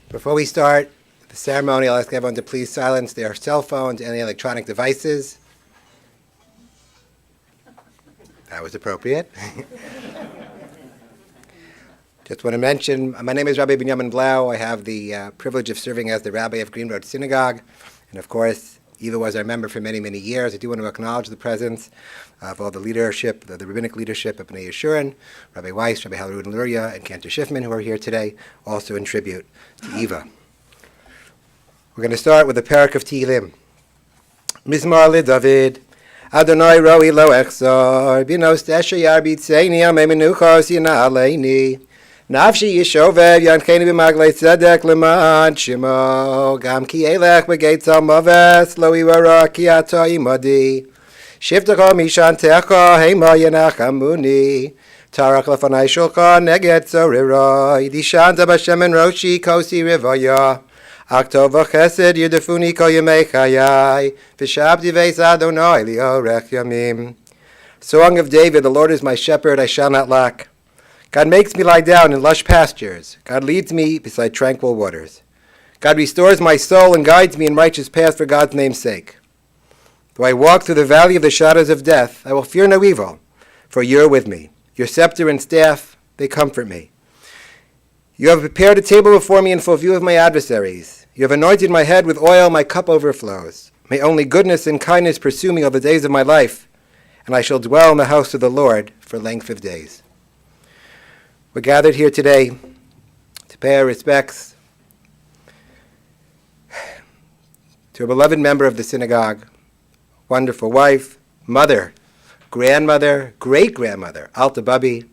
Before we start the ceremony, I'll ask everyone to please silence their cell phones and any electronic devices. That was appropriate. Just want to mention, my name is Rabbi Binyamin Blau. I have the privilege of serving as the rabbi of Green Road Synagogue. And of course, Eva was our member for many, many years. I do want to acknowledge the presence of all the leadership, the rabbinic leadership of Bnei Yeshurun, Rabbi Weiss, Rabbi Halarud and Luria, and Cantor Schiffman, who are here today, also in tribute to Eva. We're going to start with a parak of Tehillim. Mizmar LeDavid, Adonai roi lo echzor, binos tesher yar bitzeini, amei menuchos yina aleini. Nafshi yishovev yancheni b'maglei tzedek leman shimo, gam ki elech b'geit zalmaves, lo iwara ki ato imadi. Shivtecho mishantecho, heima yenachamuni. Tarach lefanai shulcha neget zoriroi, dishanta b'shemen roshi kosi rivaya. Aktov v'chesed yudefuni kol yemei chayai, v'shabdi veis Adonai liorech yamim. Song of David, the Lord is my shepherd, I shall not lack. God makes me lie down in lush pastures. God leads me beside tranquil waters. God restores my soul and guides me in righteous paths for God's name's sake. Though I walk through the valley of the shadows of death, I will fear no evil, for you are with me. Your scepter and staff, they comfort me. You have prepared a table before me in full view of my adversaries. You have anointed my head with oil, my cup overflows. May only goodness and kindness pursue me all the days of my life, and I shall dwell in the house of the Lord for length of days. We're gathered here today to pay our respects to a beloved member of the synagogue, wonderful wife, mother, grandmother, great-grandmother, Alta Babi,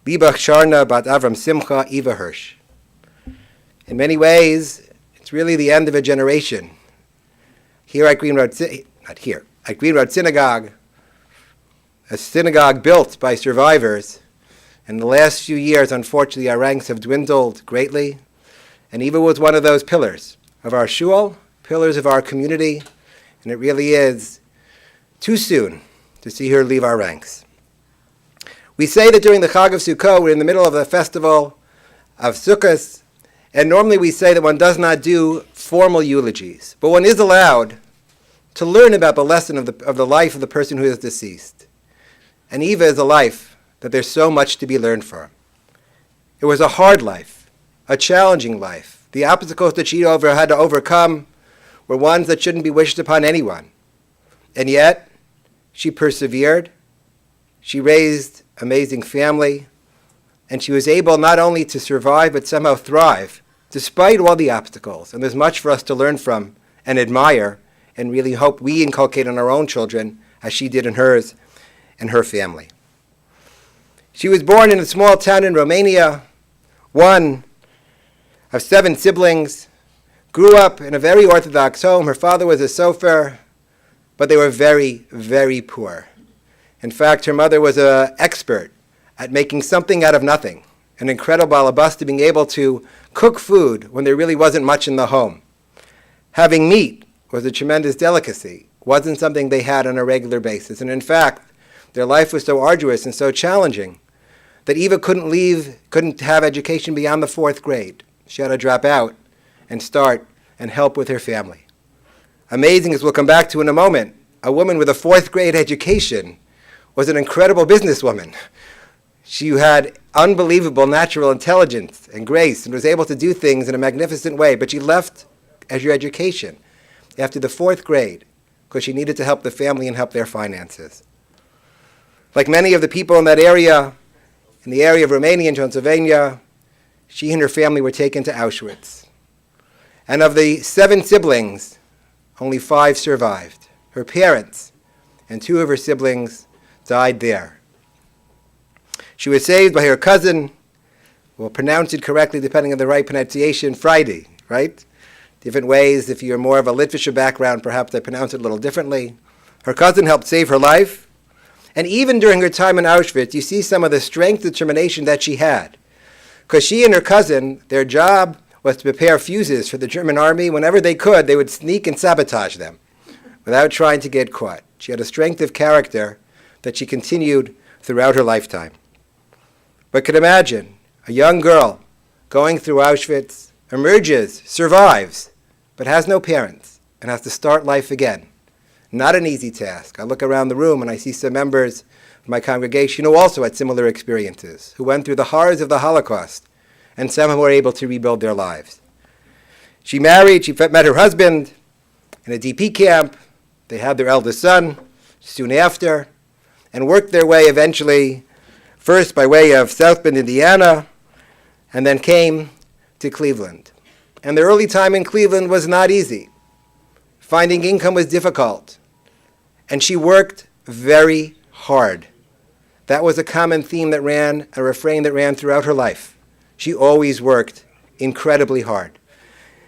Libach Sharna Bat Avram Simcha, Eva Hersh. In many ways, it's really the end of a generation. Here at Green Road Synagogue, a synagogue built by survivors. In the last few years, unfortunately, our ranks have dwindled greatly, and Eva was one of those pillars of our shul, pillars of our community, and it really is too soon to see her leave our ranks. We say that during the Chag of Sukkot, we're in the middle of the festival of Sukkot, and normally we say that one does not do formal eulogies, but one is allowed to learn about the lesson of the life of the person who is deceased. And Eva is a life that there's so much to be learned from. It was a hard life, a challenging life. The obstacles that she had to overcome were ones that shouldn't be wished upon anyone. And yet, she persevered. She raised an amazing family, and she was able not only to survive, but somehow thrive, despite all the obstacles. And there's much for us to learn from and admire, and really hope we inculcate on our own children, as she did in hers and her family. She was born in a small town in Romania, one of 7 siblings, grew up in a very Orthodox home. Her father was a sofer, but they were very, very poor. In fact, her mother was an expert at making something out of nothing, an incredible alabaster, being able to cook food when there really wasn't much in the home. Having meat was a tremendous delicacy, wasn't something they had on a regular basis. And in fact, their life was so arduous and so challenging that Eva couldn't have education beyond the 4th grade. She had to drop out and start and help with her family. Amazing, as we'll come back to in a moment, a woman with a 4th grade education was an incredible businesswoman. She had unbelievable natural intelligence and grace and was able to do things in a magnificent way, but she left as your education after the 4th grade because she needed to help the family and help their finances. Like many of the people in that area, in the area of Romania and Transylvania, she and her family were taken to Auschwitz. And of the 7 siblings, only 5 survived. Her parents and 2 of her siblings died there. She was saved by her cousin, we'll pronounce it correctly depending on the right pronunciation, Friday, right? Different ways. If you're more of a Litvischer background, perhaps I pronounce it a little differently. Her cousin helped save her life. And even during her time in Auschwitz, you see some of the strength and determination that she had. Because she and her cousin, their job was to prepare fuses for the German army. Whenever they could, they would sneak and sabotage them without trying to get caught. She had a strength of character that she continued throughout her lifetime. But could imagine a young girl going through Auschwitz, emerges, survives, but has no parents and has to start life again. Not an easy task. I look around the room and I see some members of my congregation who also had similar experiences, who went through the horrors of the Holocaust, and some who were able to rebuild their lives. She married, she met her husband in a DP camp. They had their eldest son soon after, and worked their way eventually, first by way of South Bend, Indiana, and then came to Cleveland. And the early time in Cleveland was not easy. Finding income was difficult. And she worked very hard. That was a common theme that ran, a refrain that ran throughout her life. She always worked incredibly hard.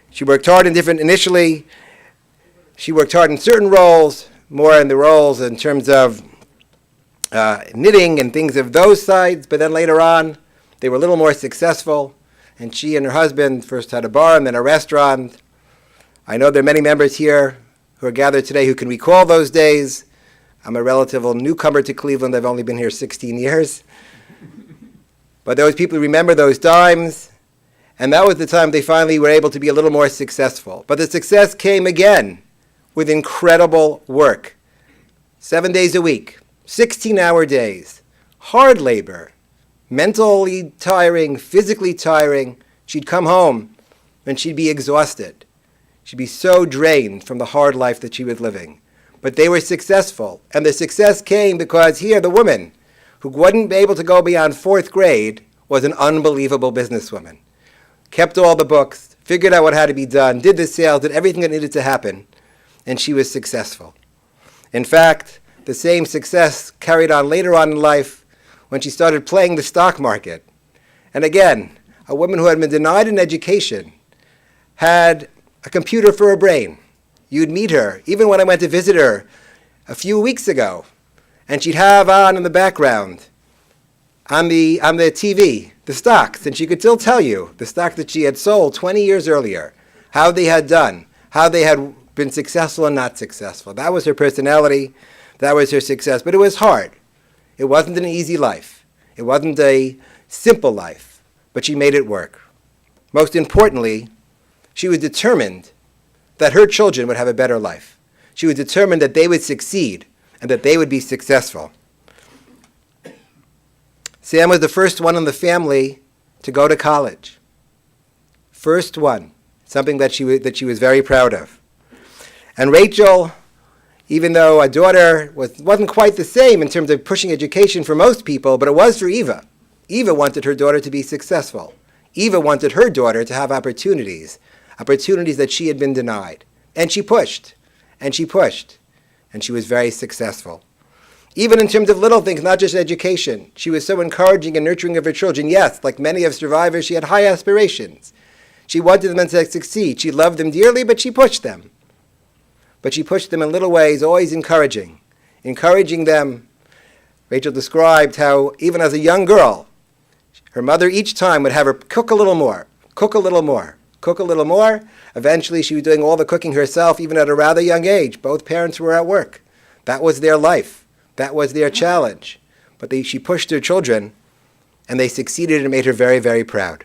She worked hard initially, she worked hard in certain roles, more in the roles in terms of knitting and things of those sides, but then later on, they were a little more successful, and she and her husband first had a bar and then a restaurant. I know there are many members here who are gathered today who can recall those days. I'm a relative newcomer to Cleveland. I've only been here 16 years. But those people remember those times, and that was the time they finally were able to be a little more successful. But the success came again with incredible work. 7 days a week, 16-hour days, hard labor, mentally tiring, physically tiring. She'd come home and she'd be exhausted. She'd be so drained from the hard life that she was living. But they were successful, and the success came because here the woman who wasn't able to go beyond 4th grade was an unbelievable businesswoman. Kept all the books, figured out what had to be done, did the sales, did everything that needed to happen, and she was successful. In fact, the same success carried on later on in life when she started playing the stock market. And again, a woman who had been denied an education had a computer for a brain. You'd meet her, even when I went to visit her a few weeks ago, and she'd have on in the background, on the TV, the stocks, and she could still tell you the stock that she had sold 20 years earlier, how they had done, how they had been successful and not successful. That was her personality, that was her success, but it was hard. It wasn't an easy life. It wasn't a simple life, but she made it work. Most importantly, she was determined that her children would have a better life. She was determined that they would succeed and that they would be successful. Sam was the first one in the family to go to college. First one, something that she was very proud of. And Rachel, even though a daughter wasn't quite the same in terms of pushing education for most people, but it was for Eva. Eva wanted her daughter to be successful. Eva wanted her daughter to have opportunities that she had been denied. And she pushed, and she pushed, and she was very successful. Even in terms of little things, not just education. She was so encouraging and nurturing of her children. Yes, like many of survivors, she had high aspirations. She wanted them to succeed. She loved them dearly, but she pushed them. But she pushed them in little ways, always encouraging them. Rachel described how, even as a young girl, her mother each time would have her cook a little more, cook a little more, cook a little more. Eventually, she was doing all the cooking herself, even at a rather young age. Both parents were at work. That was their life. That was their challenge. But she pushed her children, and they succeeded and made her very, very proud.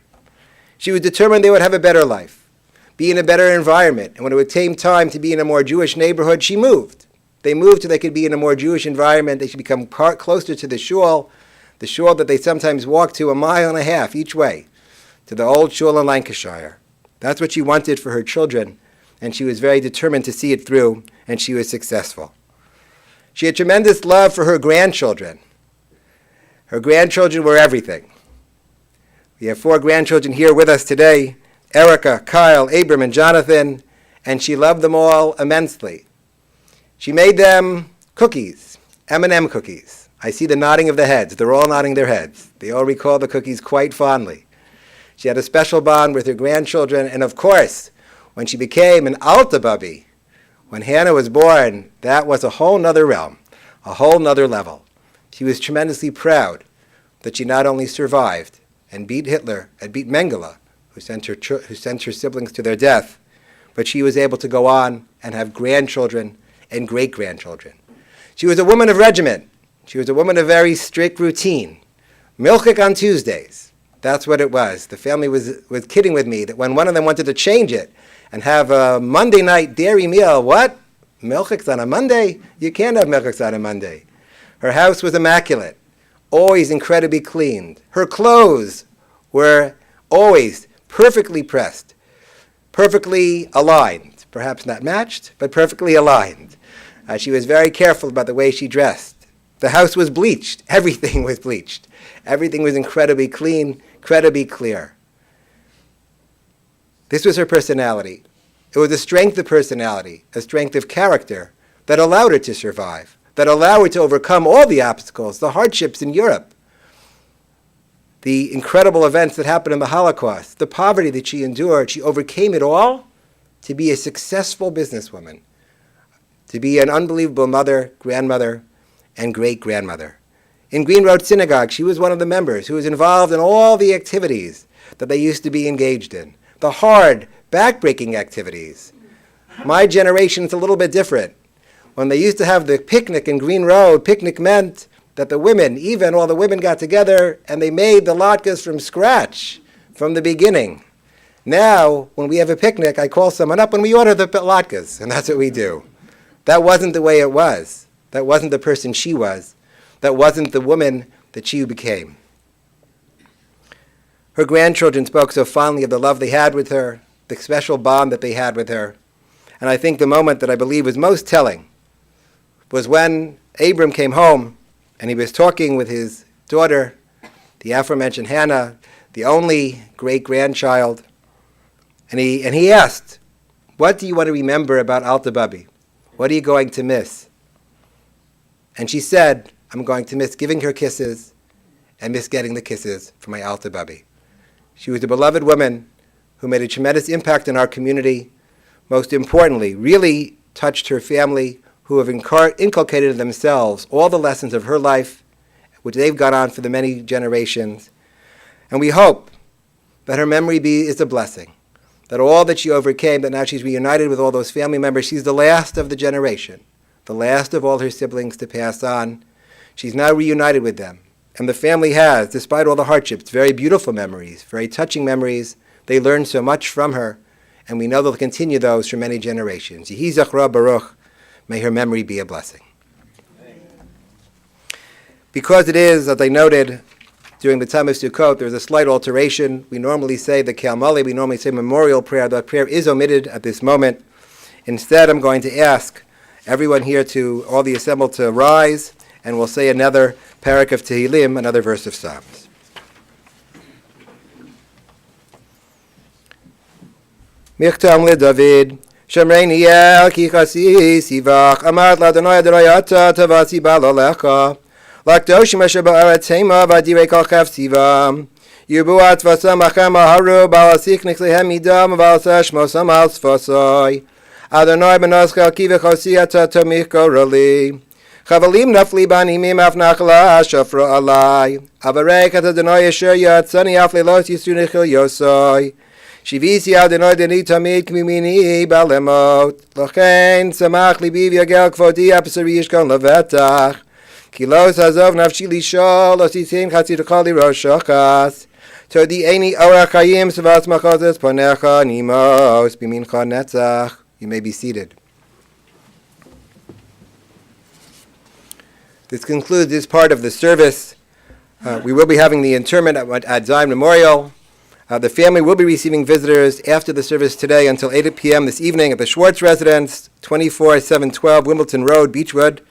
She was determined they would have a better life, be in a better environment. And when it would came time to be in a more Jewish neighborhood, she moved. They moved so they could be in a more Jewish environment. They should become closer to the shul that they sometimes walked to 1.5 miles each way, to the old shul in Lancashire. That's what she wanted for her children, and she was very determined to see it through, and she was successful. She had tremendous love for her grandchildren. Her grandchildren were everything. We have 4 grandchildren here with us today, Erica, Kyle, Abram, and Jonathan, and she loved them all immensely. She made them cookies, M&M cookies. I see the nodding of the heads. They're all nodding their heads. They all recall the cookies quite fondly. She had a special bond with her grandchildren, and of course, when she became an Alta Bubby, when Hannah was born, that was a whole nother realm, a whole nother level. She was tremendously proud that she not only survived and beat Hitler and beat Mengele, who sent her siblings to their death, but she was able to go on and have grandchildren and great-grandchildren. She was a woman of regiment. She was a woman of very strict routine. Milchik on Tuesdays. That's what it was. The family was kidding with me that when one of them wanted to change it and have a Monday night dairy meal, what? Milchiks on a Monday? You can't have milchiks on a Monday. Her house was immaculate, always incredibly cleaned. Her clothes were always perfectly pressed, perfectly aligned. Perhaps not matched, but perfectly aligned. She was very careful about the way she dressed. The house was bleached. Everything was bleached. Everything was incredibly clean, incredibly clear. This was her personality. It was a strength of personality, a strength of character that allowed her to survive, that allowed her to overcome all the obstacles, the hardships in Europe, the incredible events that happened in the Holocaust, the poverty that she endured. She overcame it all to be a successful businesswoman, to be an unbelievable mother, grandmother, and great-grandmother. In Green Road Synagogue, she was one of the members who was involved in all the activities that they used to be engaged in, the hard, back-breaking activities. My generation is a little bit different. When they used to have the picnic in Green Road, picnic meant that the women, even all the women got together and they made the latkes from scratch, from the beginning. Now, when we have a picnic, I call someone up and we order the latkes, and that's what we do. That wasn't the way it was. That wasn't the person she was. That wasn't the woman that she became. Her grandchildren spoke so fondly of the love they had with her, the special bond that they had with her. And I think the moment that I believe was most telling was when Abram came home and he was talking with his daughter, the aforementioned Hannah, the only great-grandchild, and he asked, "What do you want to remember about Alta Babi? What are you going to miss?" And she said, "I'm going to miss giving her kisses and miss getting the kisses from my Alta Babi." She was a beloved woman who made a tremendous impact in our community. Most importantly, really touched her family, who have inculcated in themselves all the lessons of her life, which they've gone on for the many generations. And we hope that her memory is a blessing, that all that she overcame, that now she's reunited with all those family members. She's the last of the generation, the last of all her siblings to pass on. She's now reunited with them. And the family has, despite all the hardships, very beautiful memories, very touching memories. They learned so much from her, and we know they'll continue those for many generations. Yehi Zachra Baruch, may her memory be a blessing. Because it is, as I noted, during the time of Sukkot, there's a slight alteration. We normally say the Kalmali, we normally say memorial prayer. That prayer is omitted at this moment. Instead, I'm going to ask everyone here all the assembled to rise, and we'll say another parak of Tehillim, another verse of Psalms. Michtam LeDavid, Shemreini el ki chasi sivach, amart l'Adonai Adonayata tavasi ba'alolecha, Lakdoshim asher ba'aretz hema v'adirei kol chaf sivam, Yubuat v'asam achem aharu ba'alasik nixlehem midam v'alaseh shmosam al sfosoi, Adonai b'noschel ki v'chosi ata tomich korali, Chavalim nafli banimim af nachla shafra alai, Avarei kat Adonai asher yatzani af lelos yisru nechil yosoi, Shivisi Adonai deni tamid kmimini balemot, Lachen samach libi v'yagel kvodi apsari yishkon levetach, Kilos hazov nafshi lishol, Osisin chatzi d'chali rosh shachas, Todi eni orach hayim savas machazes ponecha nimos bimincha netzach. You may be seated. This concludes this part of the service. We will be having the interment at Zion Memorial. The family will be receiving visitors after the service today until 8 p.m. this evening at the Schwartz Residence, 24712 Wimbledon Road, Beechwood.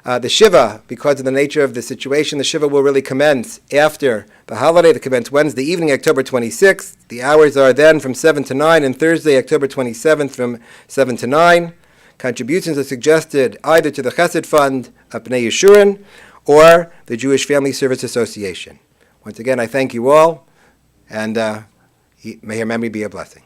The Shiva, because of the nature of the situation, the Shiva will really commence after the holiday. They commence Wednesday evening, October 26th. The hours are then from 7 to 9, and Thursday, October 27th, from 7 to 9. Contributions are suggested either to the Chesed Fund of Bnei Yeshurun or the Jewish Family Service Association. Once again, I thank you all, and may your memory be a blessing.